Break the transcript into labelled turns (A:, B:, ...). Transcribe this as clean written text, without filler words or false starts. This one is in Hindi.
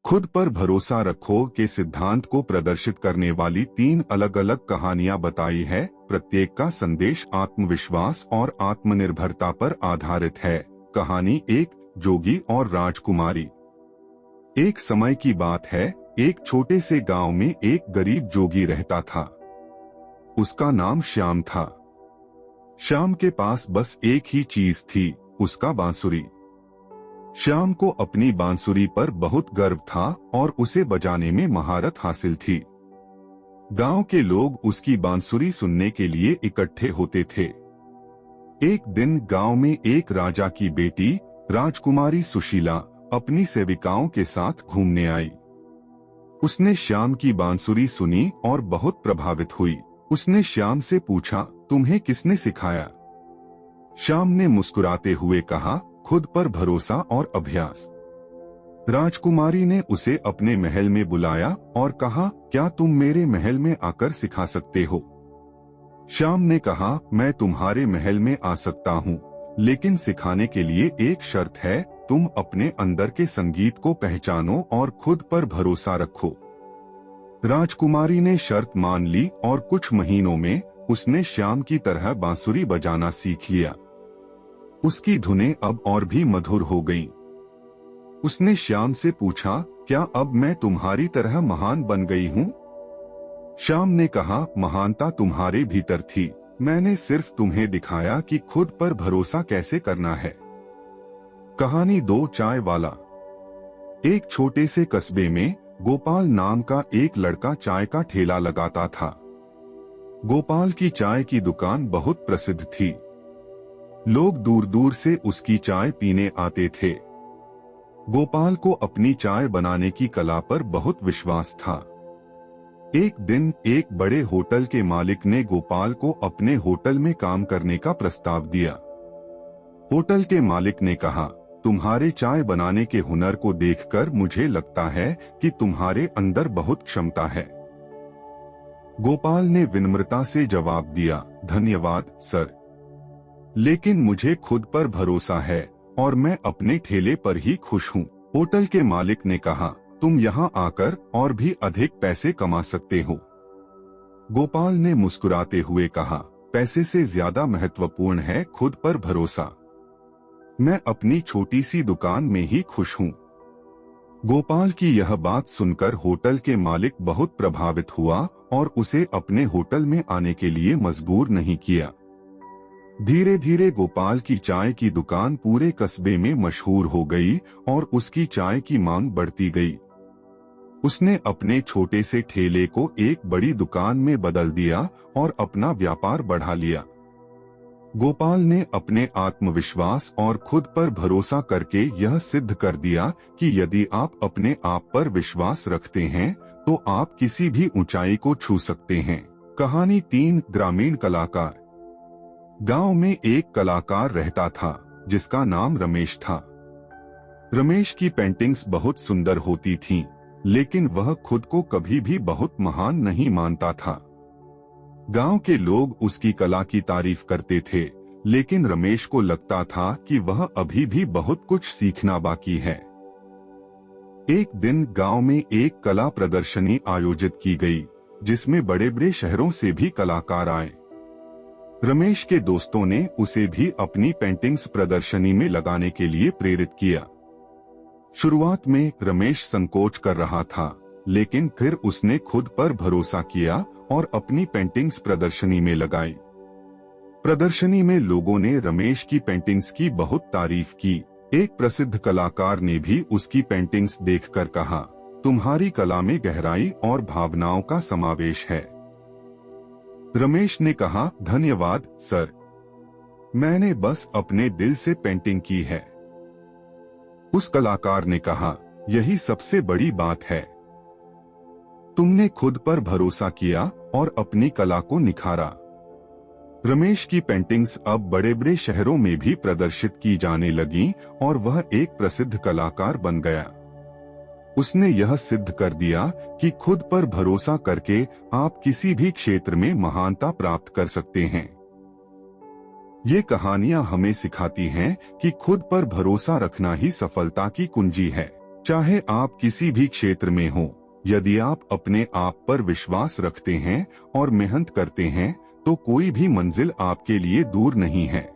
A: खुद पर भरोसा रखो के सिद्धांत को प्रदर्शित करने वाली 3 अलग अलग कहानियां बताई है। प्रत्येक का संदेश आत्मविश्वास और आत्मनिर्भरता पर आधारित है। कहानी 1, जोगी और राजकुमारी। एक समय की बात है, एक छोटे से गांव में एक गरीब जोगी रहता था। उसका नाम श्याम था। श्याम के पास बस एक ही चीज थी, उसका बांसुरी। श्याम को अपनी बांसुरी पर बहुत गर्व था और उसे बजाने में महारत हासिल थी। गांव के लोग उसकी बांसुरी सुनने के लिए इकट्ठे होते थे। एक दिन गांव में एक राजा की बेटी राजकुमारी सुशीला अपनी सेविकाओं के साथ घूमने आई। उसने श्याम की बांसुरी सुनी और बहुत प्रभावित हुई। उसने श्याम से पूछा, तुम्हें किसने सिखाया? श्याम ने मुस्कुराते हुए कहा, खुद पर भरोसा और अभ्यास। राजकुमारी ने उसे अपने महल में बुलाया और कहा, क्या तुम मेरे महल में आकर सिखा सकते हो? श्याम ने कहा, मैं तुम्हारे महल में आ सकता हूँ, लेकिन सिखाने के लिए एक शर्त है, तुम अपने अंदर के संगीत को पहचानो और खुद पर भरोसा रखो। राजकुमारी ने शर्त मान ली और कुछ महीनों में उसने श्याम की तरह बांसुरी बजाना सीख लिया। उसकी धुनें अब और भी मधुर हो गईं। उसने श्याम से पूछा, क्या अब मैं तुम्हारी तरह महान बन गई हूँ? श्याम ने कहा, महानता तुम्हारे भीतर थी, मैंने सिर्फ तुम्हें दिखाया कि खुद पर भरोसा कैसे करना है। कहानी 2, चाय वाला। एक छोटे से कस्बे में गोपाल नाम का एक लड़का चाय का ठेला लगाता था। गोपाल की चाय की दुकान बहुत प्रसिद्ध थी। लोग दूर दूर से उसकी चाय पीने आते थे। गोपाल को अपनी चाय बनाने की कला पर बहुत विश्वास था। एक दिन एक बड़े होटल के मालिक ने गोपाल को अपने होटल में काम करने का प्रस्ताव दिया। होटल के मालिक ने कहा, तुम्हारे चाय बनाने के हुनर को देखकर मुझे लगता है कि तुम्हारे अंदर बहुत क्षमता है। गोपाल ने विनम्रता से जवाब दिया, धन्यवाद सर, लेकिन मुझे खुद पर भरोसा है और मैं अपने ठेले पर ही खुश हूँ। होटल के मालिक ने कहा, तुम यहाँ आकर और भी अधिक पैसे कमा सकते हो। गोपाल ने मुस्कुराते हुए कहा, पैसे से ज्यादा महत्वपूर्ण है खुद पर भरोसा। मैं अपनी छोटी सी दुकान में ही खुश हूँ। गोपाल की यह बात सुनकर होटल के मालिक बहुत प्रभावित हुआ और उसे अपने होटल में आने के लिए मजबूर नहीं किया। धीरे धीरे गोपाल की चाय की दुकान पूरे कस्बे में मशहूर हो गई और उसकी चाय की मांग बढ़ती गई। उसने अपने छोटे से ठेले को एक बड़ी दुकान में बदल दिया और अपना व्यापार बढ़ा लिया। गोपाल ने अपने आत्मविश्वास और खुद पर भरोसा करके यह सिद्ध कर दिया कि यदि आप अपने आप पर विश्वास रखते हैं तो आप किसी भी ऊंचाई को छू सकते हैं। कहानी 3, ग्रामीण कलाकार। गांव में एक कलाकार रहता था जिसका नाम रमेश था। रमेश की पेंटिंग्स बहुत सुंदर होती थीं, लेकिन वह खुद को कभी भी बहुत महान नहीं मानता था। गांव के लोग उसकी कला की तारीफ करते थे, लेकिन रमेश को लगता था कि वह अभी भी बहुत कुछ सीखना बाकी है। एक दिन गांव में एक कला प्रदर्शनी आयोजित की गई, जिसमें बड़े बड़े शहरों से भी कलाकार आए। रमेश के दोस्तों ने उसे भी अपनी पेंटिंग्स प्रदर्शनी में लगाने के लिए प्रेरित किया। शुरुआत में रमेश संकोच कर रहा था, लेकिन फिर उसने खुद पर भरोसा किया और अपनी पेंटिंग्स प्रदर्शनी में लगाई। प्रदर्शनी में लोगों ने रमेश की पेंटिंग्स की बहुत तारीफ की। एक प्रसिद्ध कलाकार ने भी उसकी पेंटिंग्स देखकर कहा, तुम्हारी कला में गहराई और भावनाओं का समावेश है। रमेश ने कहा, धन्यवाद सर, मैंने बस अपने दिल से पेंटिंग की है। उस कलाकार ने कहा, यही सबसे बड़ी बात है, तुमने खुद पर भरोसा किया और अपनी कला को निखारा। रमेश की पेंटिंग्स अब बड़े बड़े शहरों में भी प्रदर्शित की जाने लगीं और वह एक प्रसिद्ध कलाकार बन गया। उसने यह सिद्ध कर दिया कि खुद पर भरोसा करके आप किसी भी क्षेत्र में महानता प्राप्त कर सकते हैं। ये कहानियां हमें सिखाती हैं कि खुद पर भरोसा रखना ही सफलता की कुंजी है। चाहे आप किसी भी क्षेत्र में हो, यदि आप अपने आप पर विश्वास रखते हैं और मेहनत करते हैं तो कोई भी मंजिल आपके लिए दूर नहीं है।